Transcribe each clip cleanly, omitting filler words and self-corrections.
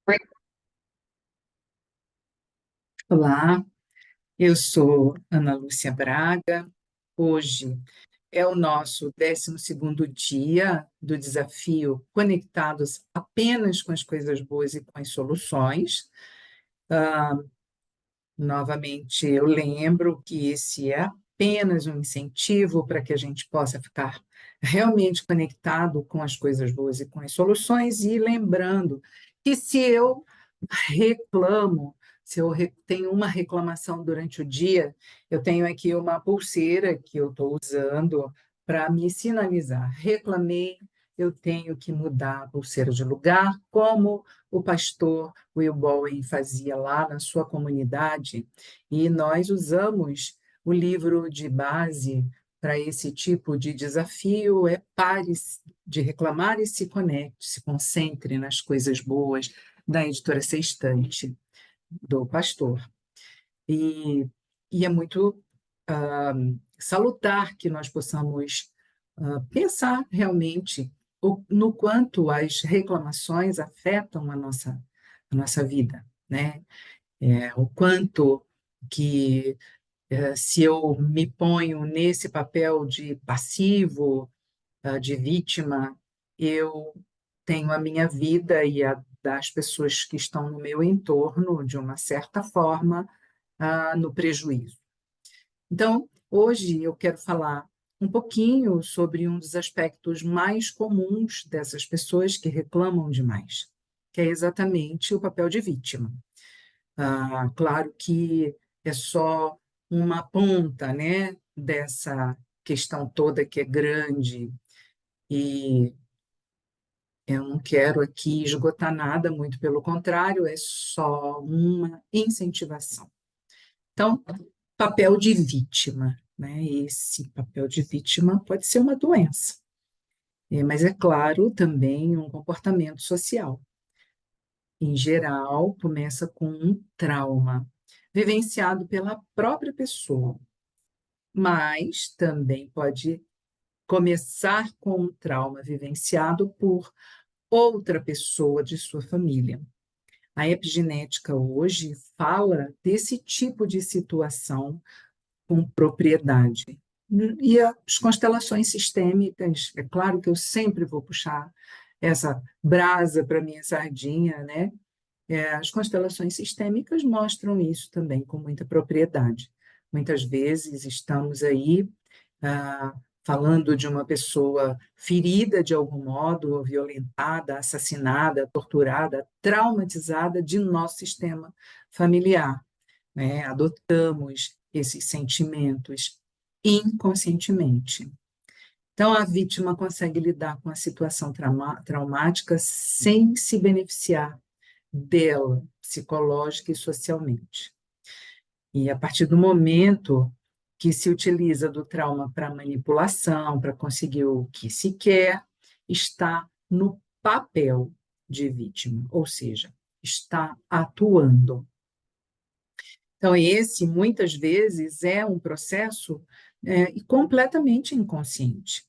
Oi. Olá, eu sou Ana Lúcia Braga. Hoje é o nosso 12º dia do desafio Conectados apenas com as coisas boas e com as soluções. Novamente, eu lembro que esse é apenas um incentivo para que a gente possa ficar realmente conectado com as coisas boas e com as soluções, e lembrando que se eu reclamo, se eu tenho uma reclamação durante o dia, eu tenho aqui uma pulseira que eu estou usando para me sinalizar. Reclamei, eu tenho que mudar a pulseira de lugar, como o pastor Will Bowen fazia lá na sua comunidade, e nós usamos o livro de base para esse tipo de desafio é Pare de reclamar e se conecte, se concentre nas coisas boas, da editora Sextante, do pastor. E, e é muito salutar que nós possamos pensar realmente no quanto as reclamações afetam a nossa vida, né? O quanto que, se eu me ponho nesse papel de passivo, de vítima, eu tenho a minha vida e a das pessoas que estão no meu entorno, de uma certa forma, no prejuízo. Então, hoje eu quero falar um pouquinho sobre um dos aspectos mais comuns dessas pessoas que reclamam demais, que é exatamente o papel de vítima. Claro que é só uma ponta, né, dessa questão toda que é grande, e eu não quero aqui esgotar nada, muito pelo contrário, é só uma incentivação. Então, papel de vítima, né? Esse papel de vítima pode ser uma doença, mas é claro também um comportamento social. Em geral, começa com um trauma vivenciado pela própria pessoa, mas também pode começar com um trauma vivenciado por outra pessoa de sua família. A epigenética hoje fala desse tipo de situação com propriedade. E as constelações sistêmicas, é claro que eu sempre vou puxar essa brasa para minha sardinha, né? As constelações sistêmicas mostram isso também com muita propriedade. Muitas vezes estamos aí falando de uma pessoa ferida de algum modo, violentada, assassinada, torturada, traumatizada de nosso sistema familiar, né? Adotamos esses sentimentos inconscientemente. Então, a vítima consegue lidar com a situação traumática sem se beneficiar dela, psicológica e socialmente. E a partir do momento que se utiliza do trauma para manipulação, para conseguir o que se quer, está no papel de vítima, ou seja, está atuando. Então, esse, muitas vezes, é um processo completamente inconsciente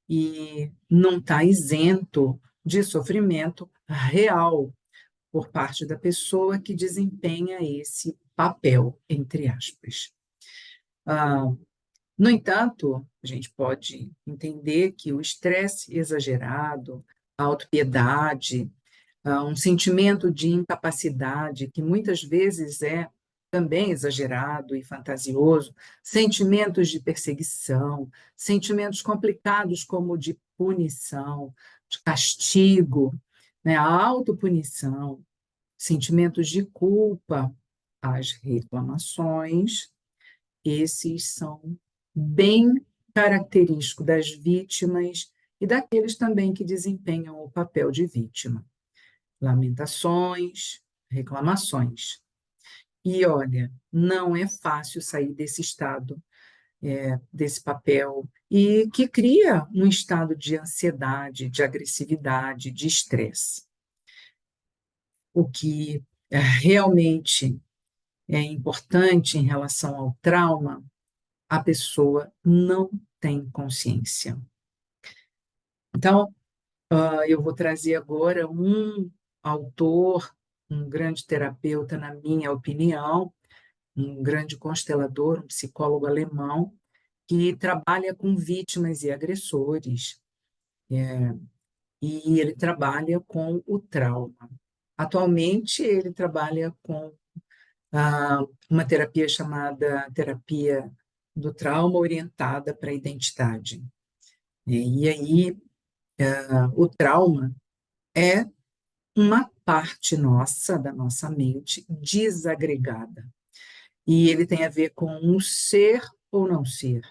e não está isento de sofrimento real por parte da pessoa que desempenha esse papel, entre aspas. Ah, no entanto, a gente pode entender que o estresse exagerado, a autopiedade, um sentimento de incapacidade, que muitas vezes é também exagerado e fantasioso, sentimentos de perseguição, sentimentos complicados como de punição, de castigo, né, a autopunição, sentimentos de culpa, as reclamações, esses são bem característicos das vítimas e daqueles também que desempenham o papel de vítima. Lamentações, reclamações. E olha, não é fácil sair desse estado, desse papel, e que cria um estado de ansiedade, de agressividade, de estresse. O que realmente é importante em relação ao trauma, a pessoa não tem consciência. Então, eu vou trazer agora um autor um grande terapeuta, na minha opinião, um grande constelador, um psicólogo alemão, que trabalha com vítimas e agressores, e ele trabalha com o trauma. Atualmente, ele trabalha com uma terapia chamada terapia do trauma orientada para a identidade. E aí, o trauma é uma parte nossa, da nossa mente, desagregada. E ele tem a ver com um ser ou não ser.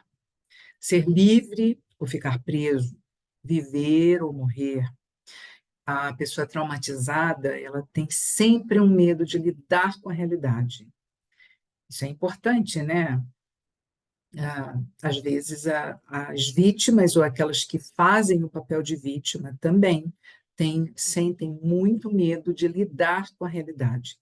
Ser livre ou ficar preso. Viver ou morrer. A pessoa traumatizada, ela tem sempre um medo de lidar com a realidade. Isso é importante, né? Às vezes, as vítimas ou aquelas que fazem o papel de vítima também sentem muito medo de lidar com a realidade.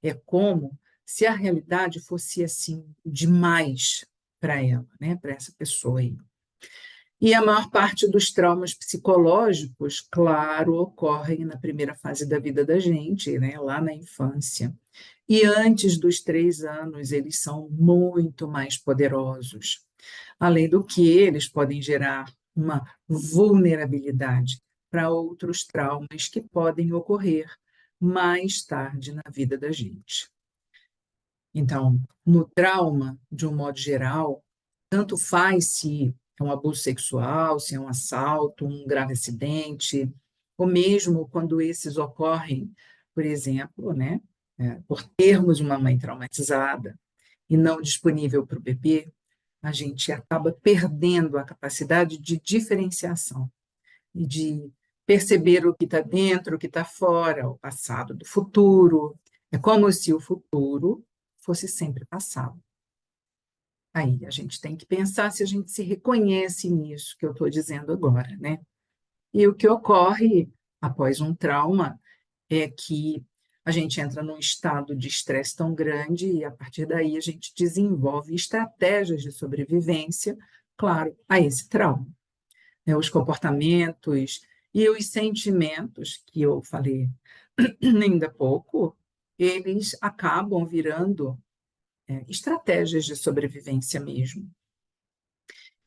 É como se a realidade fosse assim demais para ela, né? Para essa pessoa aí. E a maior parte dos traumas psicológicos, claro, ocorrem na primeira fase da vida da gente, né? Lá na infância. E antes dos 3 anos, eles são muito mais poderosos. Além do que, eles podem gerar uma vulnerabilidade para outros traumas que podem ocorrer mais tarde na vida da gente. Então, no trauma, de um modo geral, tanto faz se é um abuso sexual, se é um assalto, um grave acidente, ou mesmo quando esses ocorrem, por exemplo, né, por termos uma mãe traumatizada e não disponível para o bebê, a gente acaba perdendo a capacidade de diferenciação e de perceber o que está dentro, o que está fora, o passado do futuro. É como se o futuro fosse sempre passado. Aí a gente tem que pensar se a gente se reconhece nisso que eu estou dizendo agora, né? E o que ocorre após um trauma é que a gente entra num estado de estresse tão grande e, a partir daí, a gente desenvolve estratégias de sobrevivência, claro, a esse trauma. Né? Os comportamentos e os sentimentos que eu falei ainda há pouco, eles acabam virando estratégias de sobrevivência mesmo.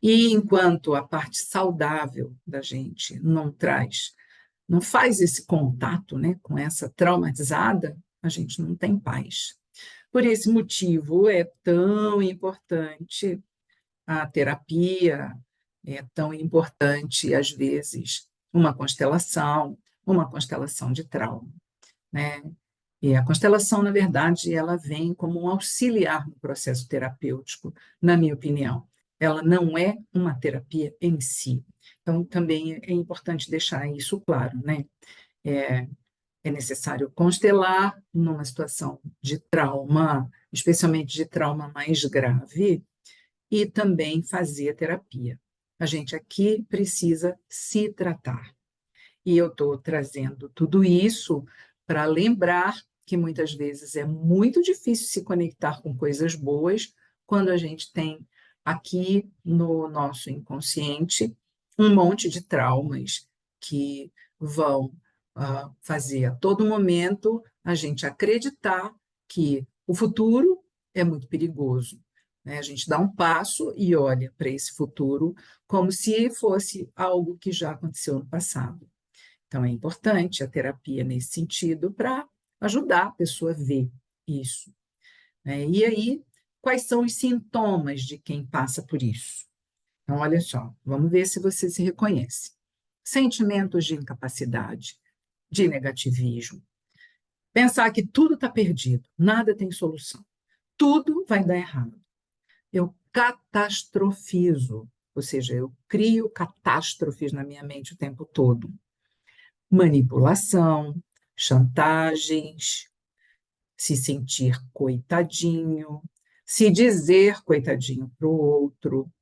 E enquanto a parte saudável da gente não faz esse contato, né, com essa traumatizada, a gente não tem paz. Por esse motivo é tão importante a terapia, é tão importante, às vezes, uma constelação de trauma, né? E a constelação, na verdade, ela vem como um auxiliar no processo terapêutico, na minha opinião. Ela não é uma terapia em si. Então, também é importante deixar isso claro, né? É, é necessário constelar numa situação de trauma, especialmente de trauma mais grave, e também fazer terapia. A gente aqui precisa se tratar. E eu estou trazendo tudo isso para lembrar que muitas vezes é muito difícil se conectar com coisas boas quando a gente tem aqui no nosso inconsciente um monte de traumas que vão fazer a todo momento a gente acreditar que o futuro é muito perigoso. Né? A gente dá um passo e olha para esse futuro como se fosse algo que já aconteceu no passado. Então, é importante a terapia nesse sentido para ajudar a pessoa a ver isso. Né? E aí, quais são os sintomas de quem passa por isso? Então, olha só, vamos ver se você se reconhece. Sentimentos de incapacidade, de negativismo, pensar que tudo está perdido, nada tem solução, tudo vai dar errado. Eu catastrofizo, ou seja, eu crio catástrofes na minha mente o tempo todo. Manipulação, chantagens, se sentir coitadinho, se dizer coitadinho para o outro,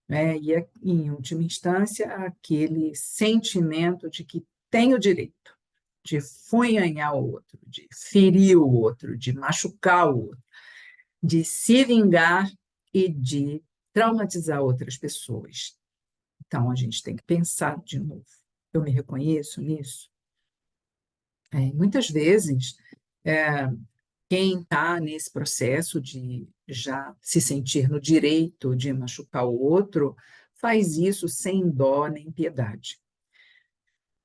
né? E, em última instância, aquele sentimento de que tem o direito de funhanhar o outro, de ferir o outro, de machucar o outro, de se vingar e de traumatizar outras pessoas. Então, a gente tem que pensar de novo. Eu me reconheço nisso? Muitas vezes Quem está nesse processo de já se sentir no direito de machucar o outro, faz isso sem dó nem piedade.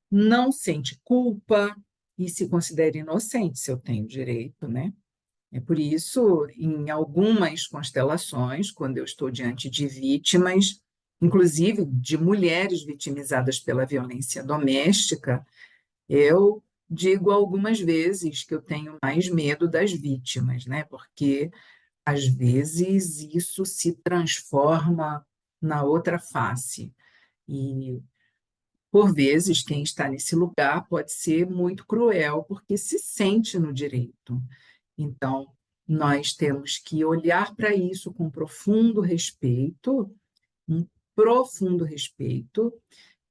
Não sente culpa e se considera inocente, se eu tenho direito, né? É por isso, em algumas constelações, quando eu estou diante de vítimas, inclusive de mulheres vitimizadas pela violência doméstica, eu digo algumas vezes que eu tenho mais medo das vítimas, né? Porque às vezes isso se transforma na outra face. E por vezes quem está nesse lugar pode ser muito cruel porque se sente no direito. Então, nós temos que olhar para isso com um profundo respeito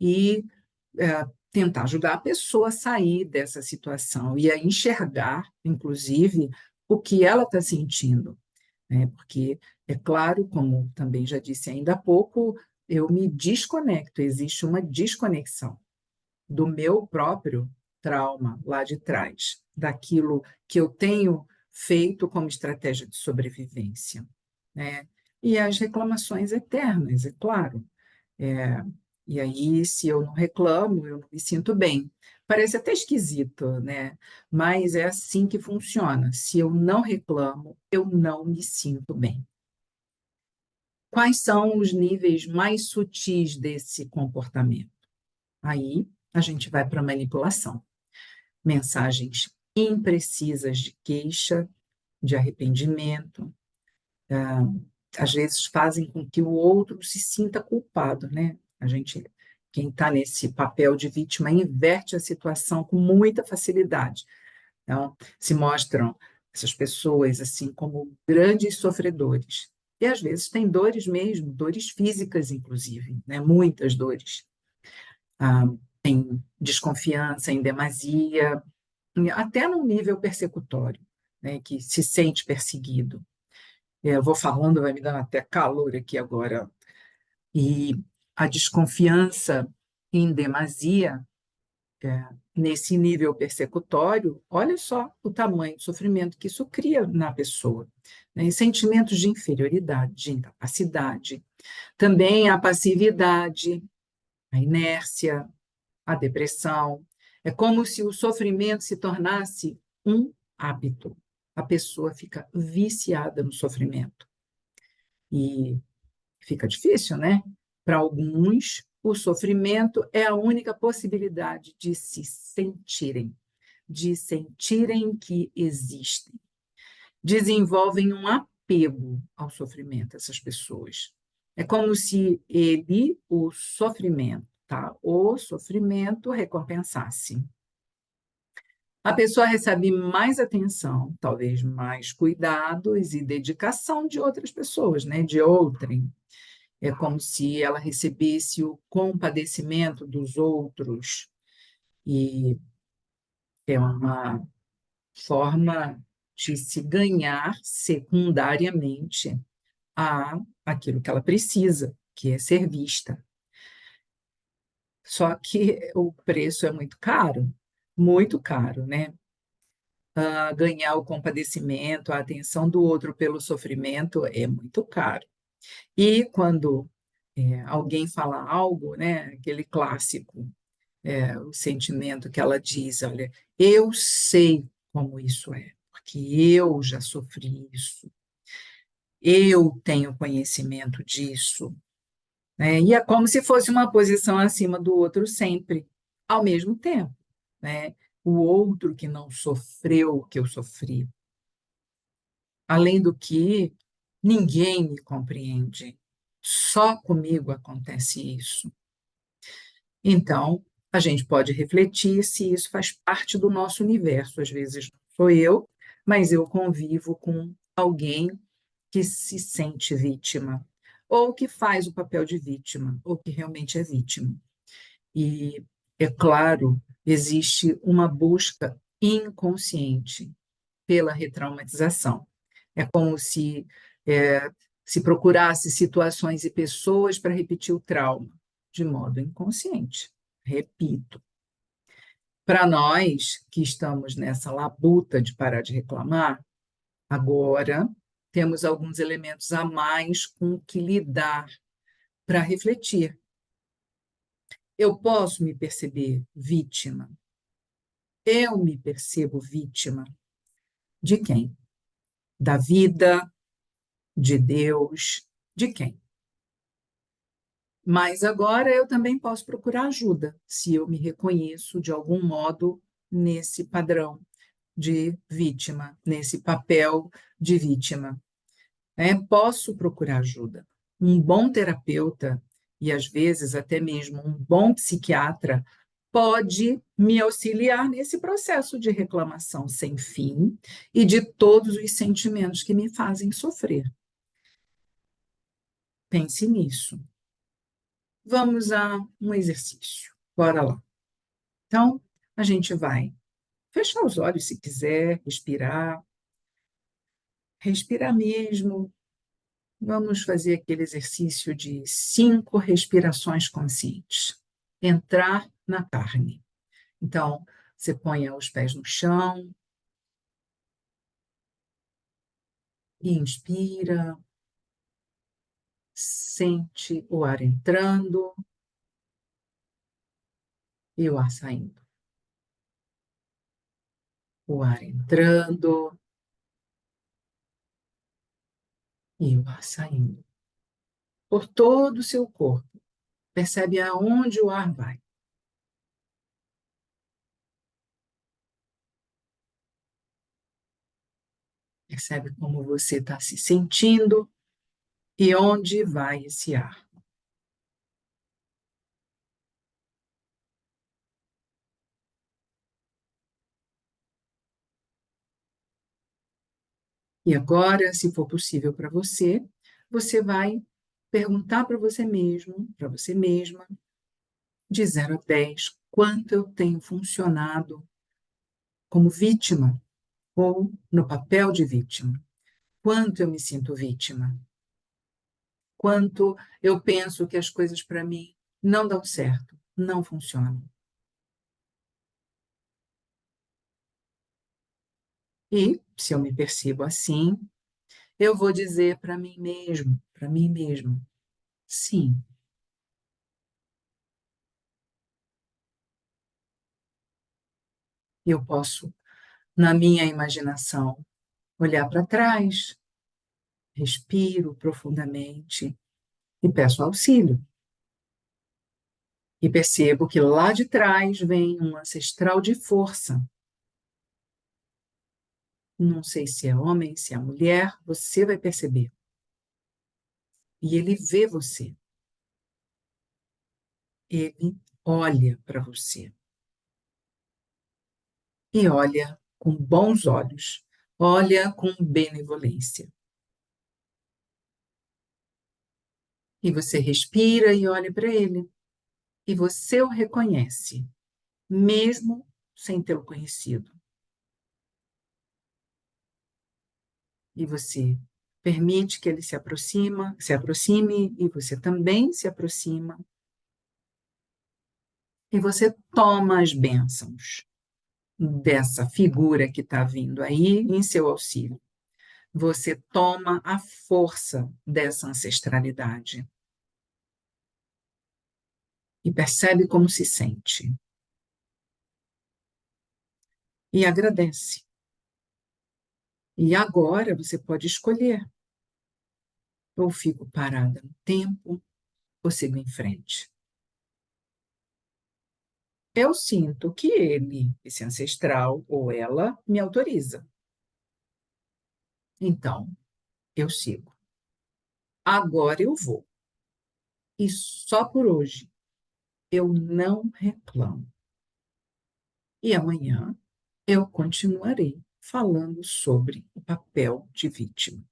e tentar ajudar a pessoa a sair dessa situação e a enxergar, inclusive, o que ela está sentindo, né? Porque, é claro, como também já disse ainda há pouco, eu me desconecto, existe uma desconexão do meu próprio trauma lá de trás, daquilo que eu tenho feito como estratégia de sobrevivência, né? E as reclamações eternas, é claro. É, e aí, se eu não reclamo, eu não me sinto bem. Parece até esquisito, né? Mas é assim que funciona. Se eu não reclamo, eu não me sinto bem. Quais são os níveis mais sutis desse comportamento? Aí a gente vai para a manipulação. Mensagens imprecisas de queixa, de arrependimento, às vezes fazem com que o outro se sinta culpado, né? Quem está nesse papel de vítima, inverte a situação com muita facilidade. Então, se mostram essas pessoas assim como grandes sofredores. E às vezes têm dores mesmo, dores físicas, inclusive, né? Muitas dores. Tem desconfiança em demasia, até no nível persecutório, né? Que se sente perseguido. Eu vou falando, vai me dando até calor aqui agora. E a desconfiança em demasia, nesse nível persecutório, olha só o tamanho do sofrimento que isso cria na pessoa, né? E sentimentos de inferioridade, de incapacidade, também a passividade, a inércia, a depressão. É como se o sofrimento se tornasse um hábito. A pessoa fica viciada no sofrimento. E fica difícil, né? Para alguns, o sofrimento é a única possibilidade de sentirem que existem. Desenvolvem um apego ao sofrimento, essas pessoas. É como se o sofrimento, tá? O sofrimento recompensasse. A pessoa recebe mais atenção, talvez mais cuidados e dedicação de outras pessoas, né? De outrem. É como se ela recebesse o compadecimento dos outros, e é uma forma de se ganhar secundariamente a aquilo que ela precisa, que é ser vista. Só que o preço é muito caro, né? Ganhar o compadecimento, a atenção do outro pelo sofrimento é muito caro. E quando alguém fala algo, né, aquele clássico, o sentimento que ela diz, olha, eu sei como isso é, porque eu já sofri isso, eu tenho conhecimento disso, né? E é como se fosse uma posição acima do outro sempre, ao mesmo tempo, né? O outro que não sofreu o que eu sofri. Além do que, ninguém me compreende, só comigo acontece isso. Então, a gente pode refletir se isso faz parte do nosso universo. Às vezes não sou eu, mas eu convivo com alguém que se sente vítima, ou que faz o papel de vítima, ou que realmente é vítima. E, é claro, existe uma busca inconsciente pela retraumatização. É como é, se procurasse situações e pessoas para repetir o trauma, de modo inconsciente. Repito. Para nós que estamos nessa labuta de parar de reclamar, agora temos alguns elementos a mais com que lidar para refletir. Eu posso me perceber vítima? Eu me percebo vítima de quem? Da vida, de Deus, de quem? Mas agora eu também posso procurar ajuda, se eu me reconheço de algum modo nesse padrão de vítima, nesse papel de vítima. Posso procurar ajuda. Um bom terapeuta, e às vezes até mesmo um bom psiquiatra, pode me auxiliar nesse processo de reclamação sem fim e de todos os sentimentos que me fazem sofrer. Pense nisso. Vamos a um exercício. Bora lá. Então, a gente vai fechar os olhos se quiser, respirar mesmo. Vamos fazer aquele exercício de 5 respirações conscientes. Entrar na carne. Então, você põe os pés no chão, inspira, sente o ar entrando e o ar saindo. O ar entrando e o ar saindo. Por todo o seu corpo. Percebe aonde o ar vai. Percebe como você está se sentindo e onde vai esse ar. E agora, se for possível para você, você vai perguntar para você mesmo, para você mesma, de 0 a 10, quanto eu tenho funcionado como vítima ou no papel de vítima. Quanto eu me sinto vítima. Quanto eu penso que as coisas para mim não dão certo, não funcionam. E, se eu me percebo assim, eu vou dizer para mim mesmo, para mim mesmo, sim, eu posso, na minha imaginação, olhar para trás, respiro profundamente e peço auxílio. E percebo que lá de trás vem um ancestral de força. Não sei se é homem, se é mulher, você vai perceber. E ele vê você. Ele olha para você. E olha com bons olhos. Olha com benevolência. E você respira e olha para ele. E você o reconhece, mesmo sem tê-lo conhecido. E você permite que ele se aproxime, e você também se aproxima. E você toma as bênçãos dessa figura que está vindo aí em seu auxílio. Você toma a força dessa ancestralidade e percebe como se sente. E agradece. E agora você pode escolher. Ou fico parada no tempo, ou sigo em frente. Eu sinto que ele, esse ancestral, ou ela, me autoriza. Então, eu sigo. Agora eu vou. E só por hoje eu não reclamo. E amanhã eu continuarei falando sobre o papel de vítima.